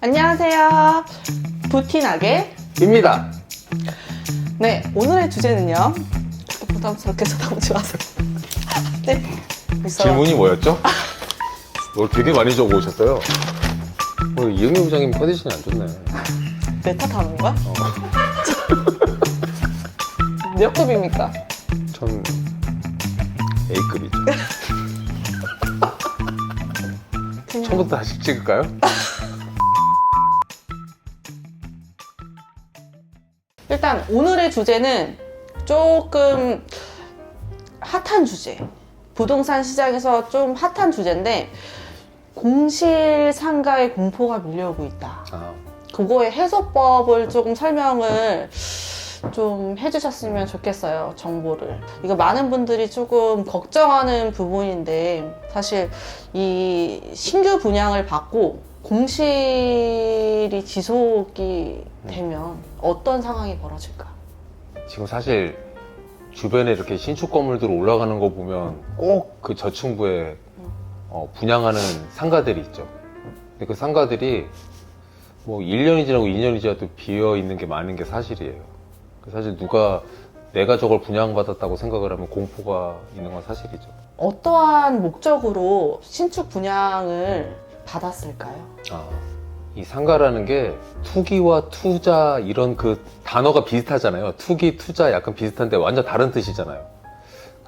안녕하세요. 부티나게 입니다. 네, 오늘의 주제는요. 그렇게 부담스럽게 쳐다보지 마세요. 네, 질문이 뭐였죠? 뭘 되게 많이 적어 오셨어요. 이영희 부장님 컨디션이 안 좋네. 내 탓하는 거야? 몇 급입니까? 전 A급이죠. 처음부터 다시 찍을까요? 일단 오늘의 주제는 조금 핫한 주제, 부동산 시장에서 좀 핫한 주제인데 공실 상가의 공포가 밀려오고 있다. 그거의 해소법을 조금 설명을 좀 해주셨으면 좋겠어요. 정보를. 이거 많은 분들이 조금 걱정하는 부분인데 사실 이 신규 분양을 받고 공실이 지속이 되면 어떤 상황이 벌어질까? 지금 사실 주변에 이렇게 신축 건물들 올라가는 거 보면 꼭 그 저층부에 분양하는 상가들이 있죠. 근데 그 상가들이 뭐 1년이 지나고 2년이 지나도 비어 있는 게 많은 게 사실이에요. 사실 누가 내가 저걸 분양받았다고 생각을 하면 공포가 있는 건 사실이죠. 어떠한 목적으로 신축 분양을 받았을까요? 이 상가라는 게 투기와 투자 이런 그 단어가 비슷하잖아요. 투기, 투자 약간 비슷한데 완전 다른 뜻이잖아요.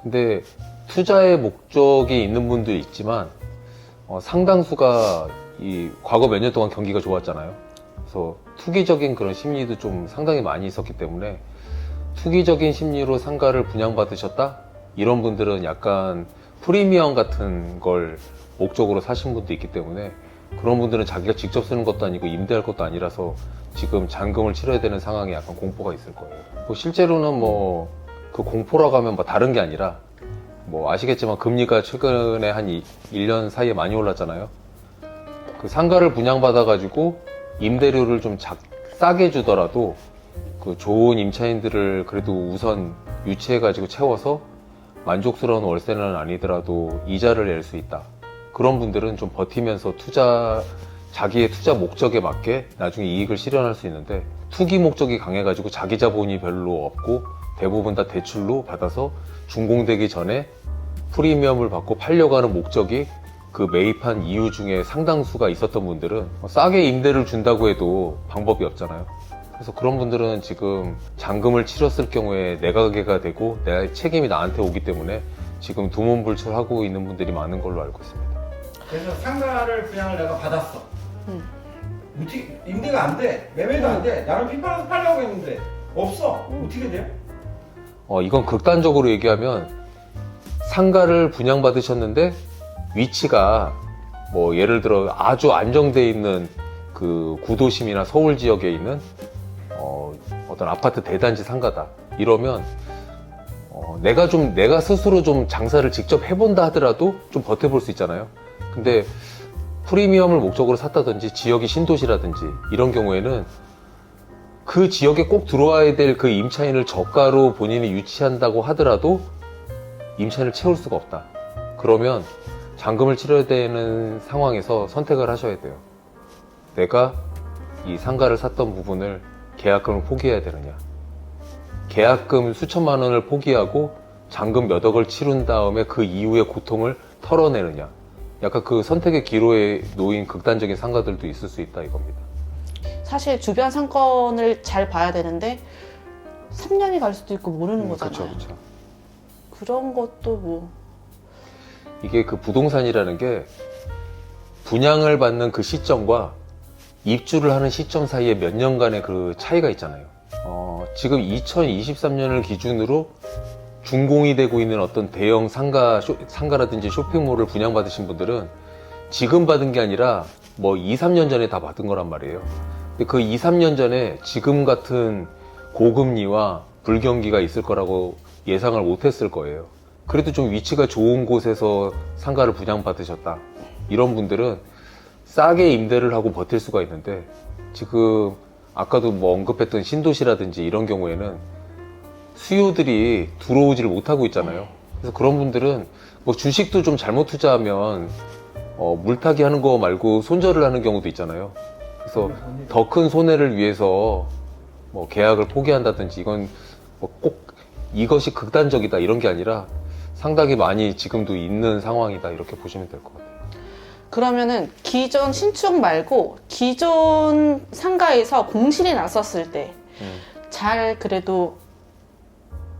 근데 투자의 목적이 있는 분도 있지만 상당수가 이 과거 몇 년 동안 경기가 좋았잖아요. 그래서 투기적인 그런 심리도 좀 상당히 많이 있었기 때문에 투기적인 심리로 상가를 분양받으셨다? 이런 분들은 약간 프리미엄 같은 걸 목적으로 사신 분도 있기 때문에 그런 분들은 자기가 직접 쓰는 것도 아니고 임대할 것도 아니라서 지금 잔금을 치러야 되는 상황에 약간 공포가 있을 거예요. 실제로는 그 공포라고 하면 다른 게 아니라 아시겠지만 금리가 최근에 한 1년 사이에 많이 올랐잖아요. 그 상가를 분양받아가지고 임대료를 좀 싸게 주더라도 그 좋은 임차인들을 그래도 우선 유치해가지고 채워서 만족스러운 월세는 아니더라도 이자를 낼 수 있다. 그런 분들은 좀 버티면서 자기의 투자 목적에 맞게 나중에 이익을 실현할 수 있는데 투기 목적이 강해가지고 자기 자본이 별로 없고 대부분 다 대출로 받아서 준공되기 전에 프리미엄을 받고 팔려고 하는 목적이 그 매입한 이유 중에 상당수가 있었던 분들은 싸게 임대를 준다고 해도 방법이 없잖아요. 그래서 그런 분들은 지금 잔금을 치렀을 경우에 내가계가 되고 내 책임이 나한테 오기 때문에 지금 두문불출하고 있는 분들이 많은 걸로 알고 있습니다. 그래서 상가를 분양을 내가 받았어. 어떻게 임대가 안 돼, 매매도 안 돼. 나는 핀팔아서 팔려고 했는데 없어. 어떻게 돼요? 이건 극단적으로 얘기하면 상가를 분양받으셨는데 위치가 예를 들어 아주 안정되어 있는 그 구도심이나 서울 지역에 있는 어떤 아파트 대단지 상가다. 이러면 내가 스스로 좀 장사를 직접 해본다 하더라도 좀 버텨볼 수 있잖아요. 근데 프리미엄을 목적으로 샀다든지 지역이 신도시라든지 이런 경우에는 그 지역에 꼭 들어와야 될 그 임차인을 저가로 본인이 유치한다고 하더라도 임차인을 채울 수가 없다. 그러면 잔금을 치러야 되는 상황에서 선택을 하셔야 돼요. 내가 이 상가를 샀던 부분을 계약금을 포기해야 되느냐, 계약금 수천만 원을 포기하고 잔금 몇 억을 치른 다음에 그 이후의 고통을 털어내느냐, 약간 그 선택의 기로에 놓인 극단적인 상가들도 있을 수 있다 이겁니다. 사실 주변 상권을 잘 봐야 되는데 3년이 갈 수도 있고 모르는 거잖아요. 그렇죠. 그런 것도 이게 그 부동산이라는 게 분양을 받는 그 시점과 입주를 하는 시점 사이에 몇 년간의 그 차이가 있잖아요. 지금 2023년을 기준으로 준공이 되고 있는 어떤 대형 상가라든지 쇼핑몰을 분양받으신 분들은 지금 받은 게 아니라 2, 3년 전에 다 받은 거란 말이에요. 근데 그 2, 3년 전에 지금 같은 고금리와 불경기가 있을 거라고 예상을 못 했을 거예요. 그래도 좀 위치가 좋은 곳에서 상가를 분양받으셨다. 이런 분들은 싸게 임대를 하고 버틸 수가 있는데 지금 아까도 언급했던 신도시라든지 이런 경우에는 수요들이 들어오지를 못하고 있잖아요. 그래서 그런 분들은 주식도 좀 잘못 투자하면 물타기 하는 거 말고 손절을 하는 경우도 있잖아요. 그래서 더 큰 손해를 위해서 뭐 계약을 포기한다든지 이건 뭐 꼭 이것이 극단적이다 이런 게 아니라 상당히 많이 지금도 있는 상황이다 이렇게 보시면 될 것 같아요. 그러면은 기존 신축 말고 기존 상가에서 공실이 났었을 때 잘 그래도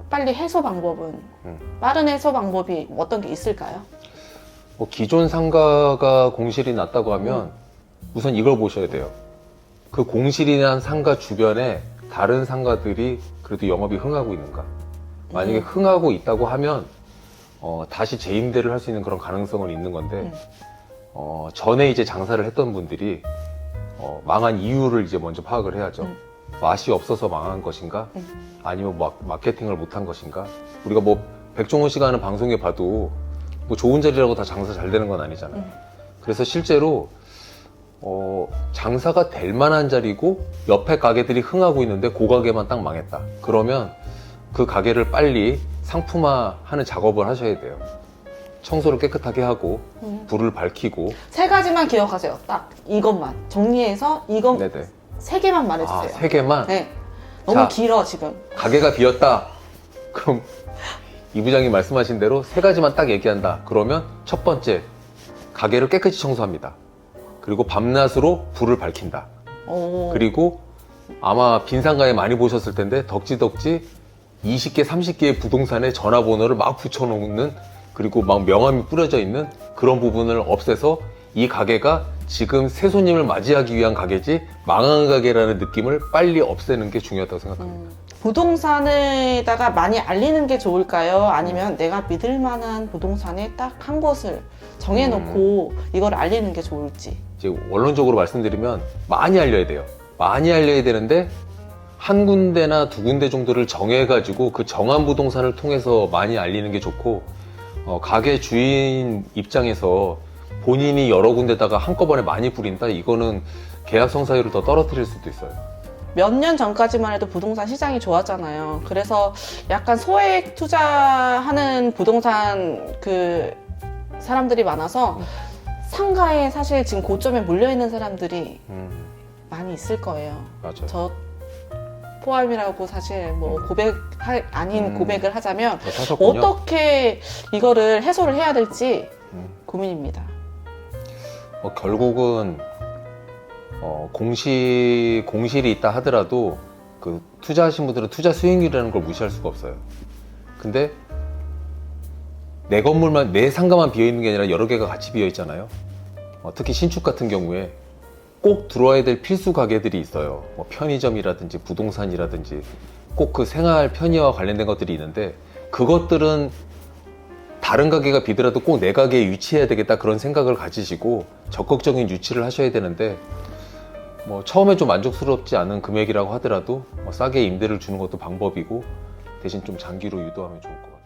빨리 해소 방법은 빠른 해소 방법이 어떤 게 있을까요? 뭐 기존 상가가 공실이 났다고 하면 우선 이걸 보셔야 돼요. 그 공실이 난 상가 주변에 다른 상가들이 그래도 영업이 흥하고 있는가? 만약에 흥하고 있다고 하면 다시 재임대를 할 수 있는 그런 가능성은 있는 건데 전에 이제 장사를 했던 분들이 망한 이유를 이제 먼저 파악을 해야죠. 맛이 없어서 망한 것인가? 아니면 마케팅을 못한 것인가? 우리가 뭐 백종원 씨가 하는 방송에 봐도 뭐 좋은 자리라고 다 장사 잘 되는 건 아니잖아요. 그래서 실제로 장사가 될 만한 자리고 옆에 가게들이 흥하고 있는데 그 가게만 딱 망했다. 그러면 그 가게를 빨리 상품화하는 작업을 하셔야 돼요. 청소를 깨끗하게 하고 불을 밝히고. 세 가지만 기억하세요. 딱 이것만 정리해서 이것 네네. 세 개만 말해주세요. 아, 세 개만? 네. 너무 자, 길어 지금. 가게가 비었다. 그럼 이 부장님 말씀하신 대로 세 가지만 딱 얘기한다. 그러면 첫 번째, 가게를 깨끗이 청소합니다. 그리고 밤낮으로 불을 밝힌다. 오. 그리고 아마 빈상가에 많이 보셨을 텐데 덕지덕지 20개, 30개의 부동산에 전화번호를 막 붙여놓는, 그리고 막 명함이 뿌려져 있는 그런 부분을 없애서 이 가게가 지금 새 손님을 맞이하기 위한 가게지 망한 가게라는 느낌을 빨리 없애는 게 중요하다고 생각합니다. 부동산에다가 많이 알리는 게 좋을까요? 아니면 내가 믿을 만한 부동산에 딱 한 곳을 정해놓고 이걸 알리는 게 좋을지. 이제 원론적으로 말씀드리면 많이 알려야 돼요. 많이 알려야 되는데 한 군데나 두 군데 정도를 정해가지고 그 정한 부동산을 통해서 많이 알리는 게 좋고, 가게 주인 입장에서 본인이 여러 군데다가 한꺼번에 많이 뿌린다? 이거는 계약성 사유를 더 떨어뜨릴 수도 있어요. 몇 년 전까지만 해도 부동산 시장이 좋았잖아요. 그래서 약간 소액 투자하는 부동산 그 사람들이 많아서 상가에 사실 지금 고점에 몰려있는 사람들이 많이 있을 거예요. 맞아요. 저 포함이라고 사실 뭐 아닌 고백을 하자면 사셨군요. 어떻게 이거를 해소를 해야 될지 고민입니다. 결국은 공실이 있다 하더라도 그 투자하신 분들은 투자 수익률이라는 걸 무시할 수가 없어요. 근데 내 건물만, 내 상가만 비어있는 게 아니라 여러 개가 같이 비어있잖아요. 특히 신축 같은 경우에 꼭 들어와야 될 필수 가게들이 있어요. 뭐 편의점이라든지 부동산이라든지 꼭 그 생활 편의와 관련된 것들이 있는데, 그것들은 다른 가게가 비더라도 꼭 내 가게에 유치해야 되겠다 그런 생각을 가지시고 적극적인 유치를 하셔야 되는데, 뭐 처음에 좀 만족스럽지 않은 금액이라고 하더라도 싸게 임대를 주는 것도 방법이고, 대신 좀 장기로 유도하면 좋을 것 같아요.